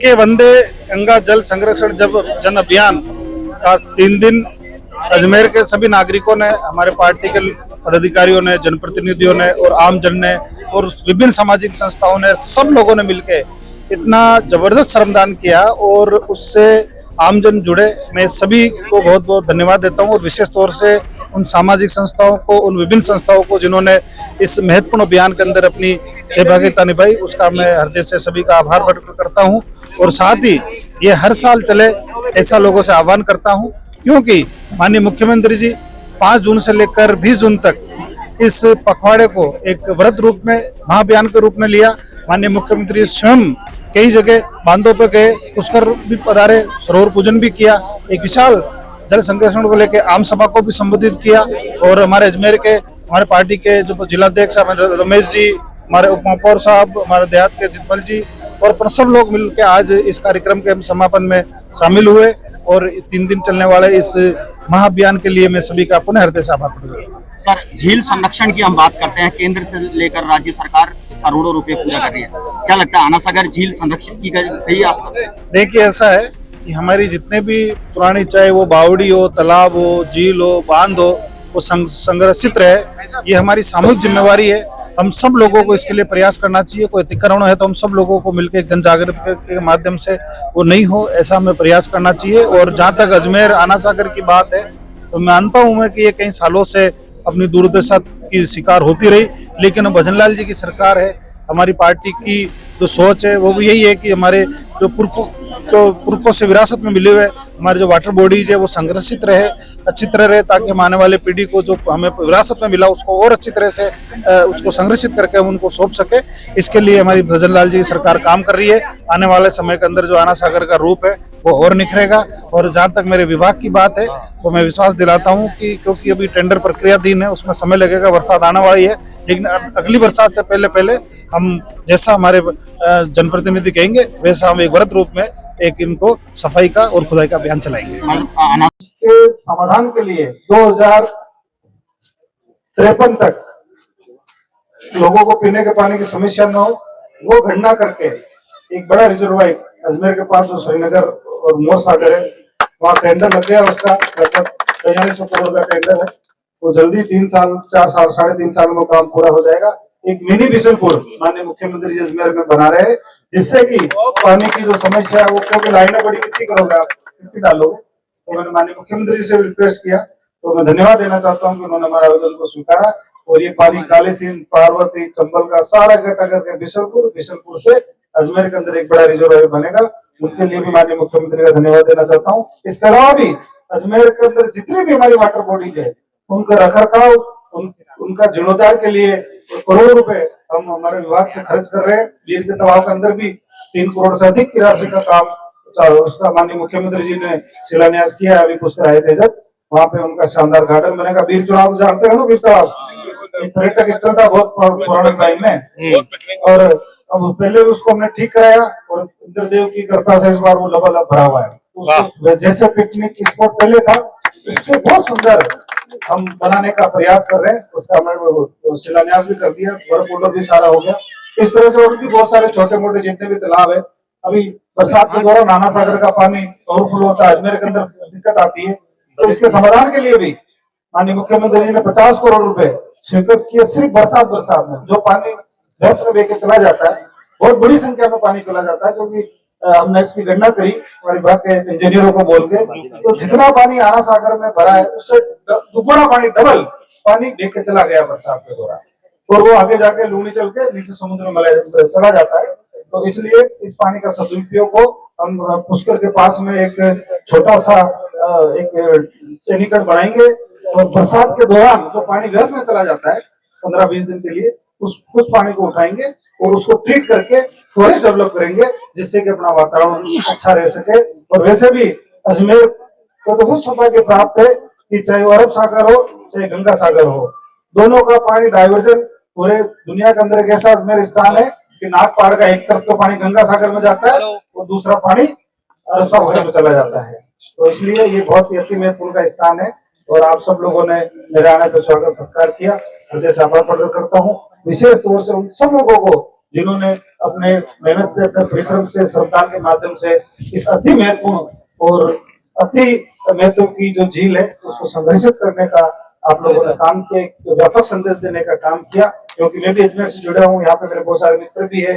देखिए, वंदे गंगा जल संरक्षण जन अभियान का 3 दिन अजमेर के सभी नागरिकों ने, हमारे पार्टी के पदाधिकारियों ने, जनप्रतिनिधियों ने और आम जन ने और विभिन्न सामाजिक संस्थाओं ने, सब लोगों ने मिलकर इतना जबरदस्त श्रमदान किया और उससे आमजन जुड़े। मैं सभी को बहुत बहुत धन्यवाद देता हूं और विशेष तौर से उन सामाजिक संस्थाओं को, उन विभिन्न संस्थाओं को जिन्होंने इस महत्वपूर्ण अभियान के अंदर अपनी सहभागिता निभाई, उसका मैं हृदय से सभी का आभार व्यक्त करता हूं। और साथ ही ये हर साल चले, ऐसा लोगों से आह्वान करता हूं, क्योंकि माननीय मुख्यमंत्री जी 5 जून से लेकर 20 जून तक इस पखवाड़े को एक व्रत रूप में, महाअभियान के रूप में लिया। माननीय मुख्यमंत्री स्वयं कई जगह बांधों पे गए, पुष्कर भी पधारे, सरोवर पूजन भी किया, एक विशाल जल संरक्षण को लेकर आम सभा को भी संबोधित किया। और हमारे अजमेर के, हमारे पार्टी के जो जिलाध्यक्ष रमेश जी, हमारे उप महापौर साहब, हमारे देहात के जितमल जी और सब लोग मिलकर आज इस कार्यक्रम के समापन में शामिल हुए। और 3 दिन चलने वाले इस महाअभियान के लिए मैं सभी का पुनः हृदय से आभार प्रकट करता हूं। सर, झील संरक्षण की हम बात करते हैं, केंद्र से लेकर राज्य सरकार करोड़ों रुपए पूरा कर रही है। क्या लगता है आना सागर झील संरक्षित की गई आज तक? देखिए, ऐसा है कि हमारी जितने भी पुरानी, चाहे वो बावड़ी हो, तालाब हो, झील हो, बांध हो, वो संरक्षित रहे। ये हमारी सामूहिक जिम्मेवारी है। हम सब लोगों को इसके लिए प्रयास करना चाहिए। कोई अतिक्रमण है तो हम सब लोगों को मिलकर जन जागृति के माध्यम से वो नहीं हो, ऐसा हमें प्रयास करना चाहिए। और जहाँ तक अजमेर आना सागर की बात है, तो मानता हूँ मैं कि ये कई सालों से अपनी दुर्दशा की शिकार होती रही, लेकिन भजनलाल जी की सरकार है, हमारी पार्टी की जो सोच है वो भी यही है कि हमारे जो पुरखों से विरासत में मिले हुए हमारे जो वाटर बॉडीज है वो संरक्षित रहे, अच्छी तरह रहे, ताकि आने वाले पीढ़ी को जो हमें विरासत में मिला उसको और अच्छी तरह से उसको संरक्षित करके हम उनको सौंप सके। इसके लिए हमारी भजनलाल जी की सरकार काम कर रही है। आने वाले समय के अंदर जो आना सागर का रूप है वो और निखरेगा। और जहाँ तक मेरे विभाग की बात है, तो मैं विश्वास दिलाता हूँ कि क्योंकि अभी टेंडर प्रक्रियाधीन है, उसमें समय लगेगा, बरसात आने वाली है, लेकिन अगली बरसात से पहले हम जैसा हमारे जनप्रतिनिधि कहेंगे वैसा हम एक व्रत रूप में एक इनको सफाई का और खुदाई का अभियान चलाएंगे। इसके समाधान के लिए 2053 तक लोगों को पीने के पानी की समस्या न हो, वो गणना करके एक बड़ा रिजर्वायर अजमेर के पास जो श्रीनगर और मोर सागर है, वहाँ टेंडर लग गया। उसका लगभग 4300 करोड़ का टेंडर है। वो जल्दी 3 साल, 4 साल, 3.5 साल में काम पूरा हो जाएगा। एक मिनी बिशनपुर माननीय मुख्यमंत्री जी अजमेर में बना रहे हैं, जिससे कि पानी की जो समस्या है वो, क्योंकि लाइनें बड़ी कितनी करोगे आप, कितनी डालोगे। तो मैंने माननीय मुख्यमंत्री जी से रिक्वेस्ट किया, तो मैं धन्यवाद देना चाहता हूँ कि उन्होंने हमारे आवेदन को स्वीकारा। और ये पानी काली सिंध, पार्वती, चंबल का सारा इकट्ठा करके बिशनपुर से अजमेर के अंदर एक बड़ा रिजर्वायर बनेगा। उसके लिए भी माननीय मुख्यमंत्री का धन्यवाद देना चाहता हूँ। इसके अलावा भी अजमेर के अंदर जितनी भी हमारी वाटर बॉडीज है, उनका रखरखाव, उनका जीर्णोद्धार के लिए करोड़ों रुपए हम हमारे विभाग से खर्च कर रहे हैं। वीर के तालाब के अंदर भी 3 करोड़ से अधिक की राशि का काम, उसका माननीय मुख्यमंत्री जी ने शिलान्यास किया है। अभी पुष्कर आए थे जब, वहाँ पे उनका शानदार गार्डन बनेगा। वीर चुनाव जानते हैं ना, वीर तालाब पर्यटक स्थल था बहुत पुराने टाइम में, और अब पहले उसको हमने ठीक कराया और इंद्रदेव की कृपा से इस बार वो लबालब भरा हुआ है। जैसे पिकनिक स्पॉट पहले था, इससे बहुत सुंदर हम बनाने का प्रयास कर रहे हैं। उसका हमने शिलान्यास भी कर दिया, वर्क भी सारा हो गया। इस तरह से और भी बहुत सारे छोटे मोटे जितने भी तालाब है, अभी बरसात के दौरान नाना सागर का पानी ओवरफ्लो होता है, अजमेर के अंदर दिक्कत आती है। तो इसके समाधान के लिए भी माननीय मुख्यमंत्री जी ने 50 करोड़ रुपए स्वीकृत किए। सिर्फ बरसात में जो पानी व्यर्थ में बह चला जाता है, बहुत बड़ी संख्या में पानी चला जाता है, क्योंकि हमने इसकी गणना करी हमारे विभाग के इंजीनियरों को बोल के, तो जितना पानी आना सागर में भरा है उससे दुगुना पानी, डबल पानी लेके चला गया बरसात के दौरान, और वो आगे जाके लूनी चल के नीचे समुद्र में चला जाता है। तो इसलिए इस पानी का सदुपयोग को हम पुष्कर के पास में एक छोटा सा एक चैनीकट बनाएंगे, और बरसात के दौरान जो पानी व्यर्थ में चला जाता है 15-20 दिन के लिए, उस पानी को उठाएंगे और उसको ट्रीट करके फॉरेस्ट डेवलप करेंगे, जिससे कि अपना वातावरण अच्छा रह सके। और वैसे भी अजमेर को तो बहुत सौभाग्य प्राप्त है कि चाहे वो अरब सागर हो चाहे गंगा सागर हो, दोनों का पानी डाइवर्जन पूरे दुनिया के अंदर एक ऐसा अजमेर स्थान है कि नागपाड़ का एक तरफ तो पानी गंगा सागर में जाता है और दूसरा पानी अरब सागर में चला जाता है। तो इसलिए ये बहुत ही अति महत्वपूर्ण का स्थान है। और आप सब लोगों ने मेरे आने पर स्वागत सत्कार किया, हृदय से आभार प्रकट करता हूँ। विशेष तौर से उन सब लोगों को जिन्होंने अपने मेहनत से, अपने परिश्रम से, श्रमदान के माध्यम से इस अति महत्वपूर्ण और अति महत्व की जो झील है उसको संरक्षित करने का आप लोगों ने काम किया, एक व्यापक संदेश देने का काम किया। क्योंकि मैं भी अजमेर से जुड़ा हूँ, यहाँ पे मेरे बहुत सारे मित्र भी है,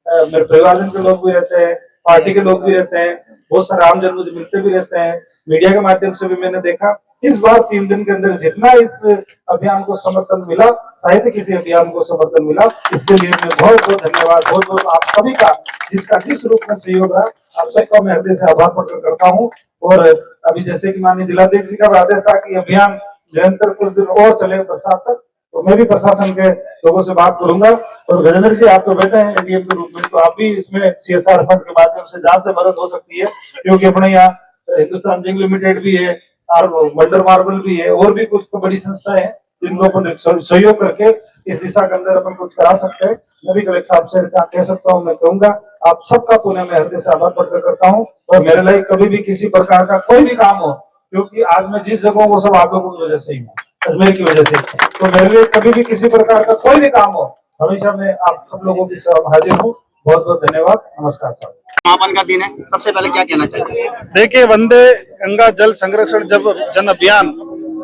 मेरे परिवारजन के लोग भी रहते हैं, पार्टी के लोग भी रहते हैं, बहुत सारे आमजन मुझे मिलते भी रहते हैं, मीडिया के माध्यम से भी मैंने देखा। इस बार 3 दिन के अंदर जितना इस अभियान को समर्थन मिला, शायद किसी अभियान को समर्थन मिला, इसके लिए मैं बहुत बहुत धन्यवाद, बहुत बहुत आप सभी का जिसका जिस रूप में सहयोग रहा, आप सबका मैं हृदय से आभार प्रकट करता हूँ। और अभी जैसे कि माननीय जिलाध्यक्ष जी का भी आदेश था कि अभियान निरंतर कुछ दिन और चले बरसात तक, तो मैं भी प्रशासन के लोगों से बात करूंगा। और गजेंद्र जी, आप तो बैठे हैं एडीएम के रूप में, तो आप भी इसमें सीएसआर फंड के माध्यम से जहां से मदद हो सकती है, क्योंकि अपने यहाँ हिंदुस्तान जिंक लिमिटेड भी है और वंडर मार्बल भी है, और भी कुछ बड़ी संस्थाएं हैं जिन लोगों ने सहयोग करके इस दिशा के अंदर अपन कुछ करा सकते हैं। मैं भी कलेक्टर साहब से कह सकता हूँ, मैं कहूंगा आप सबका पुनः मैं हृदय से आभार प्रकट करता हूँ। और मेरे लिए कभी भी किसी प्रकार का कोई भी काम हो, क्योंकि आज मैं जिस जगह वो सब आप लोगों की वजह से ही हूँ, अजमेर की वजह से, तो मेरे लिए कभी भी किसी प्रकार का कोई भी काम हो, हमेशा मैं आप सब लोगों की सेवा में हाजिर हूँ। बहुत बहुत धन्यवाद, नमस्कार साहब। समापन का दिन है, सबसे पहले क्या कहना चाहिए? देखिए, वंदे गंगा जल संरक्षण जन अभियान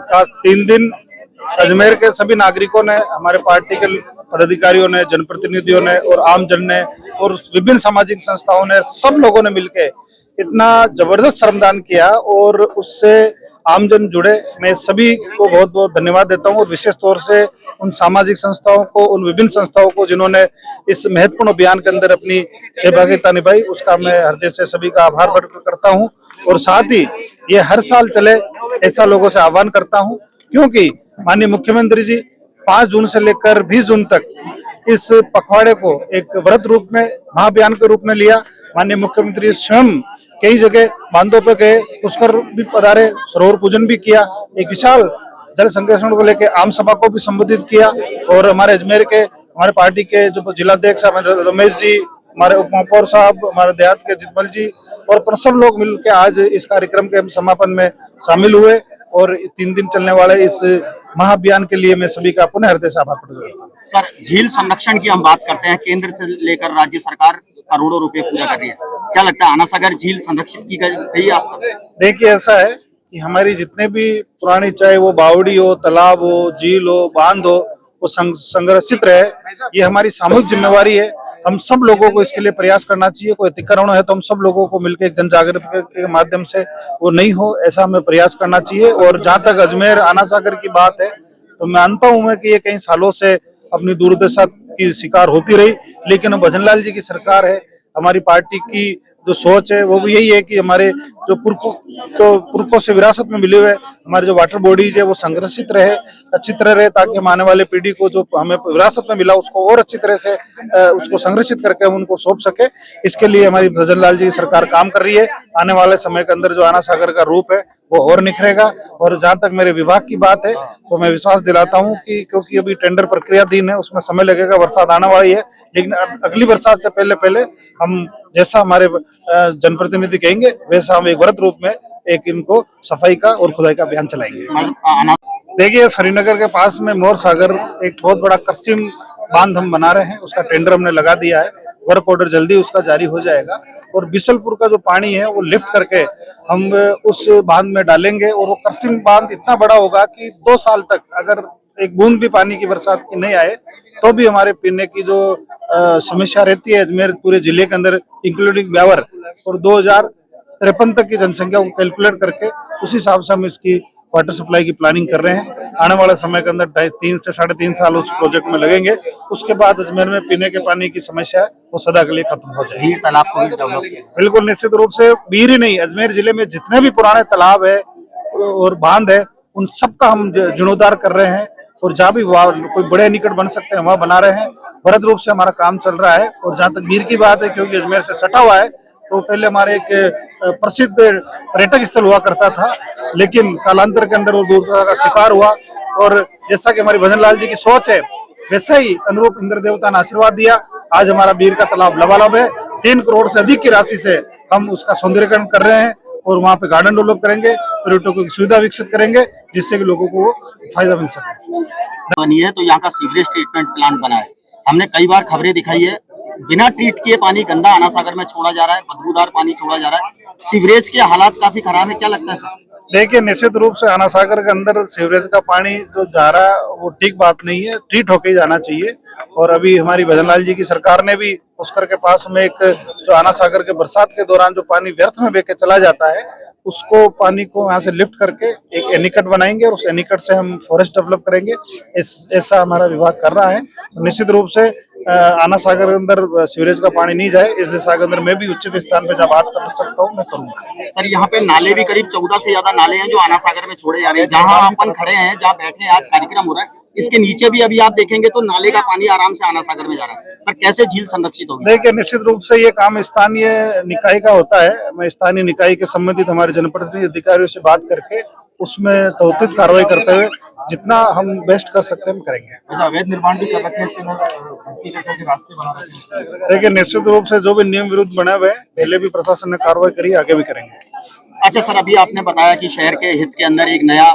का 3 दिन अजमेर के सभी नागरिकों ने, हमारे पार्टी के पदाधिकारियों ने, जनप्रतिनिधियों ने और आम जन ने और विभिन्न सामाजिक संस्थाओं ने, सब लोगों ने मिलकर इतना जबरदस्त श्रमदान किया और उससे आमजन जुड़े। मैं सभी को बहुत बहुत धन्यवाद देता हूं और विशेष तौर से उन सामाजिक संस्थाओं को, उन विभिन्न संस्थाओं को जिन्होंने इस महत्वपूर्ण अभियान के अंदर अपनी सहभागिता निभाई, उसका मैं हृदय से सभी का आभार व्यक्त करता हूं। और साथ ही ये हर साल चले ऐसा लोगों से आह्वान करता हूं, क्योंकि माननीय मुख्यमंत्री जी 5 जून से लेकर 20 जून तक इस पखवाड़े को एक व्रत रूप में, महाअभियान के रूप में लिया। माननीय मुख्यमंत्री स्वयं कई जगह बांधों पे गए, पुष्कर भी पधारे, सरोवर पूजन भी किया, एक विशाल जल संरक्षण को लेकर आम सभा को भी संबोधित किया। और हमारे अजमेर के, हमारे पार्टी के जो जिलाध्यक्ष रमेश जी, हमारे उप महापौर साहब, हमारे देहात के जितमल जी और सब लोग मिलकर आज इस कार्यक्रम के समापन में शामिल हुए। और 3 दिन चलने वाले इस महाअभियान के लिए मैं सभी का पुनः हृदय से आभार प्रकट करता हूँ। सर, झील संरक्षण की हम बात करते हैं, केंद्र से लेकर राज्य सरकार करोड़ों रुपए पूरा कर रही है, क्या लगता है आना सागर झील संरक्षित की गई आज तक? देखिए, ऐसा है कि हमारी जितने भी पुरानी, चाहे वो बावड़ी हो, तालाब हो, झील हो, बांध हो, वो संरक्षित रहे। ये हमारी सामूहिक जिम्मेवारी है। हम सब लोगों को इसके लिए प्रयास करना चाहिए। कोई अतिक्रमण है तो हम सब लोगों को मिलकर एक जन जागृति के माध्यम से वो नहीं हो, ऐसा हमें प्रयास करना चाहिए। और जहाँ तक अजमेर आना सागर की बात है, तो मानता हूं मैं कि ये कई सालों से अपनी दुर्दशा की शिकार होती रही, लेकिन भजनलाल जी की सरकार है, हमारी पार्टी की जो सोच है वो भी यही है कि हमारे जो पुरखों से विरासत में मिले हुए हमारे जो वाटर बॉडीज है वो संरक्षित रहे, अच्छी तरह रहे, ताकि हम आने वाले पीढ़ी को जो हमें विरासत में मिला उसको और अच्छी तरह से उसको संरक्षित करके हम उनको सौंप सके। इसके लिए हमारी भजनलाल जी की सरकार काम कर रही है। आने वाले समय के अंदर जो आना सागर का रूप है वो और निखरेगा। और जहाँ तक मेरे विभाग की बात है, तो मैं विश्वास दिलाता हूँ कि क्योंकि अभी टेंडर प्रक्रियाधीन है, उसमें समय लगेगा, बरसात आने वाली है, लेकिन अगली बरसात से पहले हम जैसा हमारे जनप्रतिनिधि कहेंगे वैसा हम एक व्रत रूप में एक इनको सफाई का और खुदाई का अभियान चलाएंगे। देखिए, श्रीनगर के पास में मोर सागर एक बहुत बड़ा कृत्रिम बांध हम बना रहे हैं, उसका टेंडर हमने लगा दिया है, वर्क ऑर्डर जल्दी उसका जारी हो जाएगा। और बिशलपुर का जो पानी है वो लिफ्ट करके हम उस बांध में डालेंगे और वो कृत्रिम बांध इतना बड़ा होगा कि 2 साल तक अगर एक बूंद भी पानी की बरसात की नहीं आए तो भी हमारे पीने की जो समस्या रहती है अजमेर पूरे जिले के अंदर इंक्लूडिंग ब्यावर और 2053 तक की जनसंख्या को कैलकुलेट करके उस हिसाब से हम इसकी वाटर सप्लाई की प्लानिंग कर रहे हैं। आने वाले समय के अंदर 3 से 3.5 साल उस प्रोजेक्ट में लगेंगे। उसके बाद अजमेर में पीने के पानी की समस्या है वो सदा के लिए खत्म हो जाएगी। बीर तालाब को भी डेवलप किया, बिल्कुल निश्चित रूप से। बीर ही नहीं, अजमेर जिले में जितने भी पुराने तालाब है और बांध है उन सबका हम जीर्णोद्धार कर रहे हैं। और जहाँ भी कोई बड़े निकट बन सकते हैं वहाँ बना रहे हैं। वृहद रूप से हमारा काम चल रहा है। और जहाँ तक बीर की बात है, क्योंकि अजमेर से सटा हुआ है, तो पहले हमारे एक प्रसिद्ध पर्यटक स्थल हुआ करता था, लेकिन कालांतर के अंदर वो दुर्दशा का शिकार हुआ। और जैसा कि हमारी भजनलाल जी की सोच है, वैसा ही अनुरूप इंद्र देवता ने आशीर्वाद दिया। आज हमारा बीर का तालाब लबालब है। 3 करोड़ से अधिक की राशि से हम उसका सौंदर्यीकरण कर रहे हैं और वहाँ पे गार्डन डेवलप करेंगे, पर्यटकों की सुविधा विकसित करेंगे, जिससे कि लोगों को फायदा मिल सके। बनी है तो यहाँ का सीवरेज ट्रीटमेंट प्लांट बना है, हमने कई बार खबरें दिखाई है, बिना ट्रीट किए पानी गंदा आना सागर में छोड़ा जा रहा है, बदबूदार पानी छोड़ा जा रहा है, सीवरेज के हालात काफी खराब है, क्या लगता है सर? देखिए, निश्चित रूप से आना सागर के अंदर सीवरेज का पानी जो जा रहा है वो ठीक बात नहीं है, ट्रीट होके ही जाना चाहिए। और अभी हमारी भजनलाल जी की सरकार ने भी पुष्कर के पास में एक जो आना सागर के बरसात के दौरान जो पानी व्यर्थ में बह के चला जाता है, उसको पानी को यहाँ से लिफ्ट करके एक एनीकट बनाएंगे और उस एनीकट से हम फॉरेस्ट डेवलप करेंगे। ऐसा हमारा विभाग कर रहा है। निश्चित रूप से आना सागर के अंदर सीवरेज का पानी नहीं जाए, इस दिशा के अंदर मैं भी उचित स्थान पे जब बात कर सकता हूँ मैं करूंगा। सर यहाँ पे नाले भी करीब 14 से ज्यादा नाले हैं जो आना सागर में छोड़े जा रहे हैं। जहाँ अपन खड़े हैं, जहाँ बैठे हैं, आज कार्यक्रम हो रहा है, इसके नीचे भी अभी आप देखेंगे तो नाले का पानी आराम से आना सागर में जा रहा है। सर कैसे झील संरक्षित होगी? देखिए, निश्चित रूप से ये काम स्थानीय निकाय का होता है। मैं स्थानीय निकाय के संबंधित हमारे जनप्रतिनिधि अधिकारियों से बात करके उसमें त्वरित कार्रवाई करते हुए जितना हम बेस्ट कर सकते हैं हम करेंगे। ऐसा अवैध निर्माण भी कर रखे हैं इसके अंदर, रास्ते बना रखे हैं। देखिए, निश्चित रूप से जो भी नियम विरुद्ध बने हुए हैं, पहले भी प्रशासन ने कार्रवाई करी, आगे भी करेंगे। अच्छा सर, अभी आपने बताया कि शहर के हित के अंदर एक नया